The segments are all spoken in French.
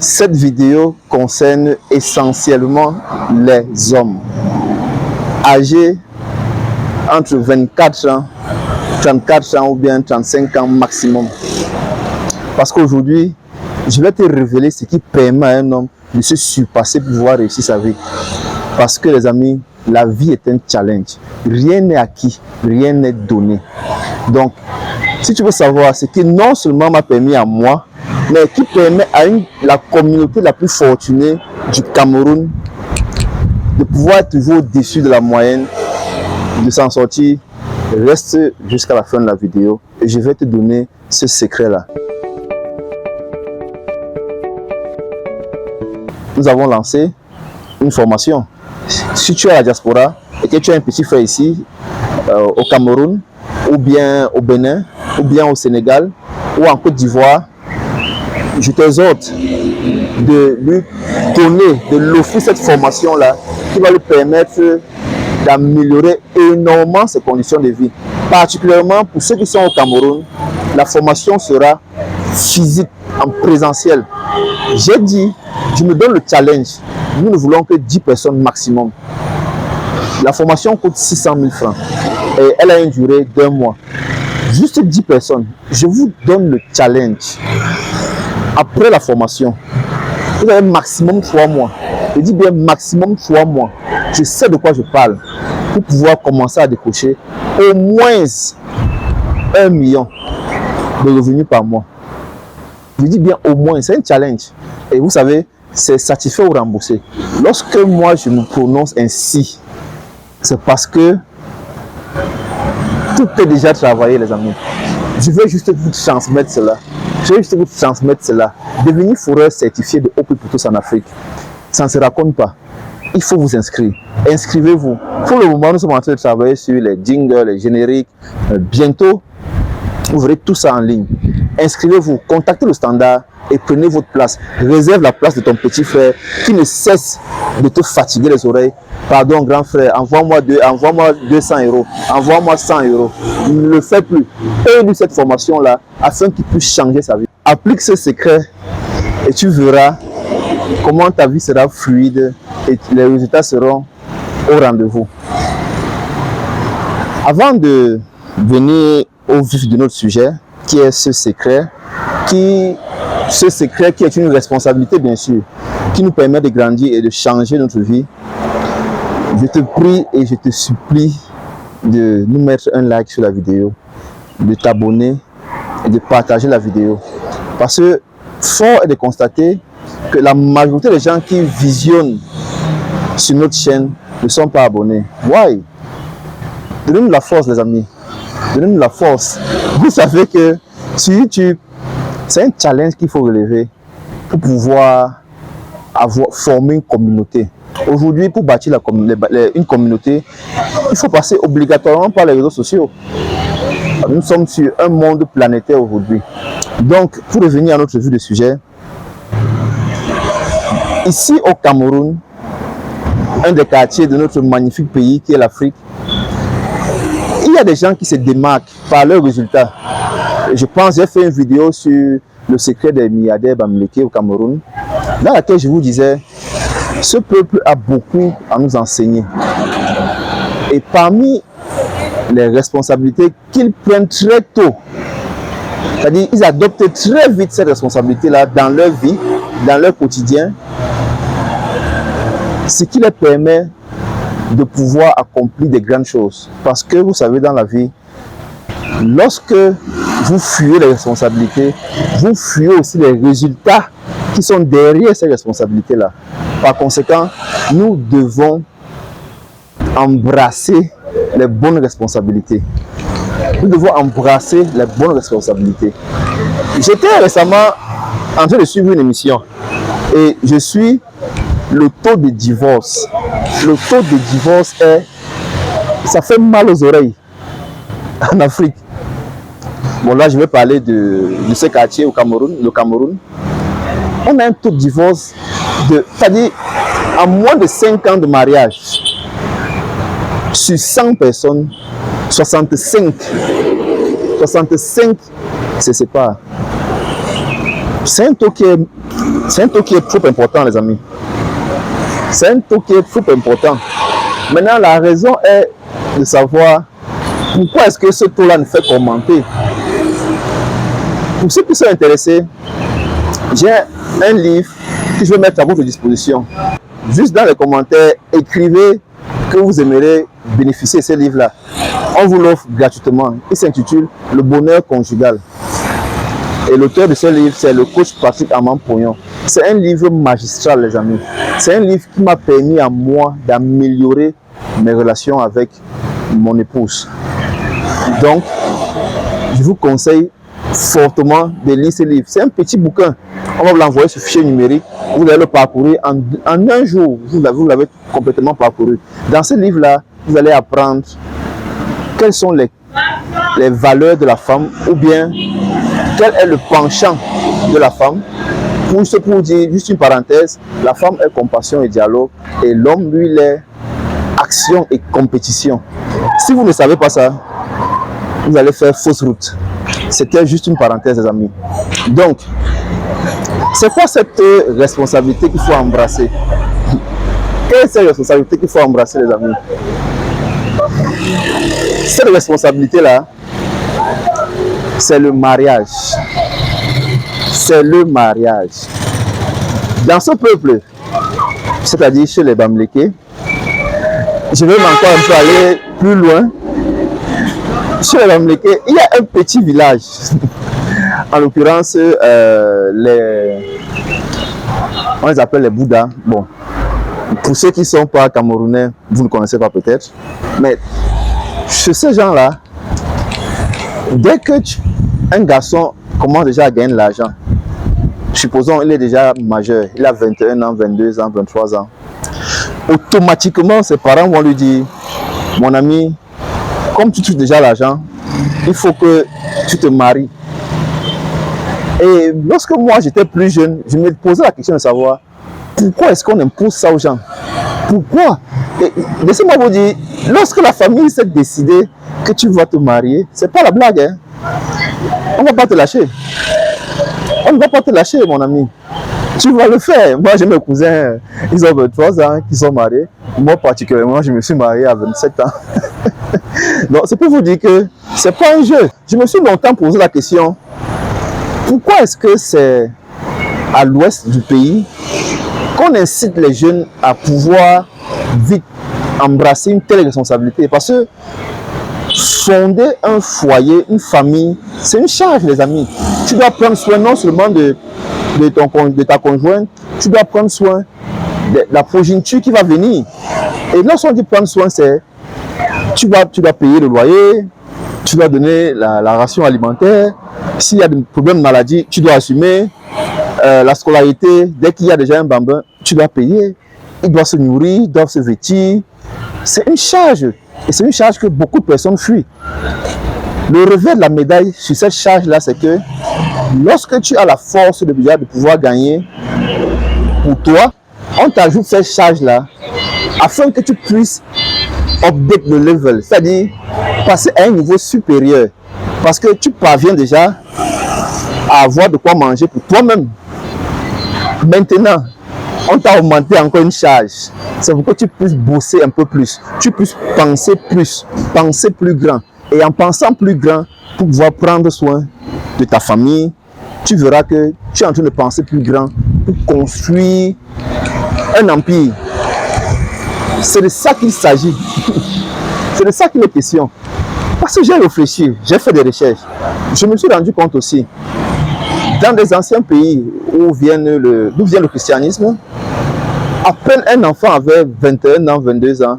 Cette vidéo concerne essentiellement les hommes âgés entre 24 ans, 34 ans ou bien 35 ans maximum. Parce qu'aujourd'hui, je vais te révéler ce qui permet à un homme de se surpasser pour pouvoir réussir sa vie. Parce que les amis, la vie est un challenge. Rien n'est acquis, rien n'est donné. Donc, si tu veux savoir ce qui non seulement m'a permis à moi, mais qui permet à la communauté la plus fortunée du Cameroun de pouvoir être toujours au-dessus de la moyenne, de s'en sortir, reste jusqu'à la fin de la vidéo et je vais te donner ce secret-là. Nous avons lancé une formation. Si tu es à la diaspora et que tu as un petit frère ici, au Cameroun, ou bien au Bénin, ou bien au Sénégal, ou en Côte d'Ivoire, je t'exhorte de lui donner, de l'offrir cette formation-là qui va lui permettre d'améliorer énormément ses conditions de vie. Particulièrement pour ceux qui sont au Cameroun, la formation sera physique, en présentiel. J'ai dit, je me donne le challenge. Nous ne voulons que 10 personnes maximum. La formation coûte 600 000 francs et elle a une durée d'1 mois. Juste 10 personnes. Je vous donne le challenge. Après la formation, vous avez maximum 3 mois. Je dis bien maximum 3 mois. Je sais de quoi je parle pour pouvoir commencer à décrocher au moins 1 million de revenus par mois. Je dis bien au moins, c'est un challenge. Et vous savez, c'est satisfait ou remboursé. Lorsque moi je me prononce ainsi, c'est parce que tout est déjà travaillé, les amis. Je veux juste vous transmettre cela. Je veux juste vous transmettre cela. Devenir fourreur certifié de Haut-Prix pour tous en Afrique, ça ne se raconte pas. Il faut vous inscrire. Inscrivez-vous. Pour le moment, nous sommes en train de travailler sur les jingles, les génériques. Bientôt, vous verrez tout ça en ligne. Inscrivez-vous, contactez le standard et prenez votre place. Réserve la place de ton petit frère qui ne cesse de te fatiguer les oreilles. Pardon, grand frère, envoie-moi 200 €, envoie-moi 100 €. Ne le fais plus. Paye-lui cette formation-là afin qu'il puisse changer sa vie. Applique ce secret et tu verras comment ta vie sera fluide et les résultats seront au rendez-vous. Avant de venir au vif de notre sujet, qui est ce secret qui est une responsabilité bien sûr, qui nous permet de grandir et de changer notre vie, je te prie et je te supplie de nous mettre un like sur la vidéo, de t'abonner et de partager la vidéo. Parce que fort est de constater que la majorité des gens qui visionnent sur notre chaîne ne sont pas abonnés. Why? Donnez-nous la force, les amis. Donnez-nous la force. Vous savez que sur YouTube, c'est un challenge qu'il faut relever pour pouvoir former une communauté. Aujourd'hui, pour bâtir une communauté, il faut passer obligatoirement par les réseaux sociaux. Nous sommes sur un monde planétaire aujourd'hui. Donc, pour revenir à notre vue de sujet, ici au Cameroun, un des quartiers de notre magnifique pays qui est l'Afrique, il y a des gens qui se démarquent par leurs résultats. Je pense que j'ai fait une vidéo sur le secret des milliardaires bamileke au Cameroun, dans laquelle je vous disais, ce peuple a beaucoup à nous enseigner. Et parmi les responsabilités qu'ils prennent très tôt, c'est-à-dire ils adoptent très vite cette responsabilité-là dans leur vie, dans leur quotidien, ce qui leur permet de pouvoir accomplir des grandes choses. Parce que vous savez, dans la vie, lorsque vous fuyez les responsabilités, vous fuyez aussi les résultats qui sont derrière ces responsabilités-là. Par conséquent, nous devons embrasser les bonnes responsabilités. Nous devons embrasser les bonnes responsabilités. J'étais récemment en train de suivre une émission et je suis le taux de divorce. Le taux de divorce ça fait mal aux oreilles en Afrique. Bon, là, je vais parler de ce quartier au Cameroun, le Cameroun. On a un taux de divorce c'est-à-dire, en moins de 5 ans de mariage, sur 100 personnes, 65 se séparent. C'est un taux qui est C'est un taux qui est trop important, les amis. C'est un taux qui est trop important. Maintenant, la raison est de savoir pourquoi est-ce que ce taux-là ne fait qu'augmenter. Pour ceux qui sont intéressés, j'ai un livre que je vais mettre à votre disposition. Juste dans les commentaires, écrivez que vous aimeriez bénéficier de ce livre-là. On vous l'offre gratuitement. Il s'intitule « Le bonheur conjugal ». Et l'auteur de ce livre, c'est le coach Patrick Amand-Pognon. C'est un livre magistral, les amis. C'est un livre qui m'a permis à moi d'améliorer mes relations avec mon épouse. Donc, je vous conseille fortement de lire ce livre. C'est un petit bouquin. On va vous l'envoyer sur fichier numérique. Vous allez le parcourir en un jour. Vous l'avez complètement parcouru. Dans ce livre-là, vous allez apprendre quelles sont les valeurs de la femme ou bien quel est le penchant de la femme. Pour dire, juste une parenthèse, la femme est compassion et dialogue et l'homme, lui, il est action et compétition. Si vous ne savez pas ça, vous allez faire fausse route. C'était juste une parenthèse, les amis. Donc, c'est quoi cette responsabilité qu'il faut embrasser? Quelle est cette responsabilité qu'il faut embrasser, les amis? Cette responsabilité-là, c'est le mariage. C'est le mariage. Dans ce peuple, c'est-à-dire chez les Bamlékés, je vais encore un peu aller plus loin. Chez les Bamlékés, il y a un petit village. En l'occurrence, on les appelle les Bouddhas. Bon, pour ceux qui ne sont pas camerounais, vous ne connaissez pas peut-être. Mais chez ces gens-là, dès que un garçon commence déjà à gagner de l'argent, supposons il est déjà majeur, il a 21 ans, 22 ans, 23 ans, automatiquement ses parents vont lui dire, mon ami, comme tu touches déjà l'argent, il faut que tu te maries. Et lorsque moi j'étais plus jeune, je me posais la question de savoir pourquoi est-ce qu'on impose ça aux gens? Pourquoi? Laissez-moi vous dire, lorsque la famille s'est décidée que tu vas te marier, c'est pas la blague, hein? On ne va pas te lâcher. On ne va pas te lâcher, mon ami. Tu vas le faire. Moi, j'ai mes cousins, ils ont 23 ans, qui sont mariés. Moi, particulièrement, je me suis marié à 27 ans. Donc, c'est pour vous dire que c'est pas un jeu. Je me suis longtemps posé la question, pourquoi est-ce que c'est à l'ouest du pays qu'on incite les jeunes à pouvoir vite embrasser une telle responsabilité? Parce que fonder un foyer, une famille, c'est une charge, les amis. Tu dois prendre soin non seulement de ta conjointe, tu dois prendre soin de la progéniture qui va venir. Et lorsqu'on dit prendre soin, c'est tu dois payer le loyer, tu dois donner la ration alimentaire. S'il y a des problèmes de maladie, tu dois assumer. La scolarité, dès qu'il y a déjà un bambin, tu dois payer. Ils doivent se nourrir, ils doivent se vêtir. C'est une charge. Et c'est une charge que beaucoup de personnes fuient. Le revers de la médaille sur cette charge-là, c'est que lorsque tu as la force de pouvoir gagner pour toi, on t'ajoute cette charge-là afin que tu puisses update le level, c'est-à-dire passer à un niveau supérieur. Parce que tu parviens déjà à avoir de quoi manger pour toi-même. Maintenant, on t'a augmenté encore une charge. C'est pour que tu puisses bosser un peu plus. Tu puisses penser plus grand. Et en pensant plus grand, pour pouvoir prendre soin de ta famille, tu verras que tu es en train de penser plus grand pour construire un empire. C'est de ça qu'il s'agit. C'est de ça qu'il est question. Parce que j'ai réfléchi, j'ai fait des recherches. Je me suis rendu compte aussi, dans des anciens pays d'où vient le christianisme, à peine un enfant avait 21 ans, 22 ans,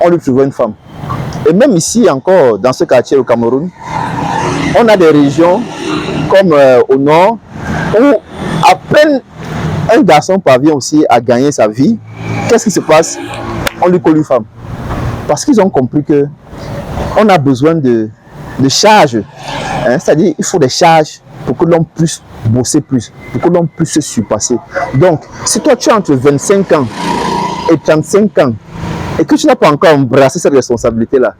on lui trouvait une femme. Et même ici encore, dans ce quartier au Cameroun, on a des régions comme au nord, où à peine un garçon parvient aussi à gagner sa vie, qu'est-ce qui se passe? On lui colle une femme. Parce qu'ils ont compris que on a besoin de charges. Hein? C'est-à-dire il faut des charges pour que l'homme puisse bosser plus, pour que l'homme puisse se surpasser. Donc, si toi tu as entre 25 ans et 35 ans, et que tu n'as pas encore embrassé cette responsabilité-là,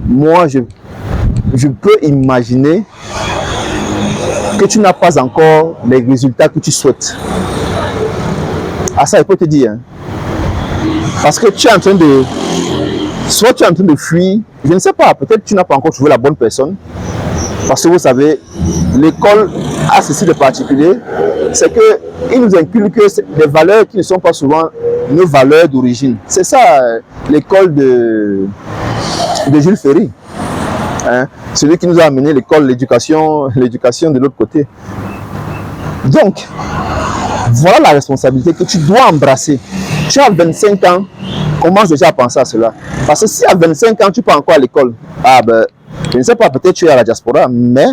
moi, je peux imaginer que tu n'as pas encore les résultats que tu souhaites. Ah ça, il peut te dire. Hein. Parce que tu es en train de... Soit tu es en train de fuir, je ne sais pas, peut-être tu n'as pas encore trouvé la bonne personne. Parce que vous savez, l'école a ceci de particulier, c'est qu'il nous inculque des valeurs qui ne sont pas souvent nos valeurs d'origine. C'est ça l'école de Jules Ferry. Hein? Celui qui nous a amené l'école, l'éducation de l'autre côté. Donc, voilà la responsabilité que tu dois embrasser. Tu as 25 ans, commence déjà à penser à cela. Parce que si à 25 ans, tu pars encore à l'école, je ne sais pas, peut-être tu es à la diaspora, mais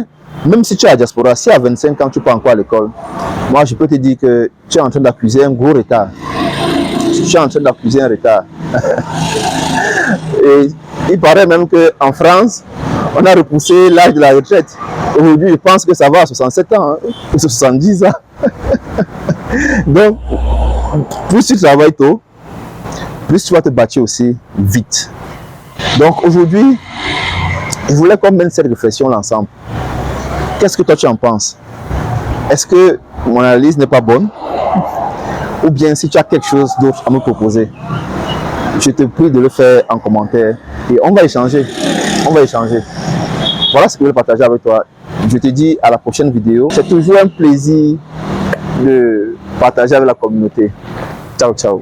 même si tu es à la diaspora, si à 25 ans, tu pars encore à l'école, moi, je peux te dire que tu es en train d'accuser un gros retard. Tu es en train d'accuser un retard. Et il paraît même qu'en France, on a repoussé l'âge de la retraite. Aujourd'hui, je pense que ça va à 67 ans, hein, ou 70 ans. Donc, plus tu travailles tôt, plus tu vas te bâtir aussi vite. Donc aujourd'hui, je voulais qu'on mène cette réflexion ensemble. Qu'est-ce que toi tu en penses? Est-ce que mon analyse n'est pas bonne? Ou bien si tu as quelque chose d'autre à me proposer, je te prie de le faire en commentaire et on va échanger. On va échanger. Voilà ce que je voulais partager avec toi. Je te dis à la prochaine vidéo. C'est toujours un plaisir de partager avec la communauté. Ciao, ciao.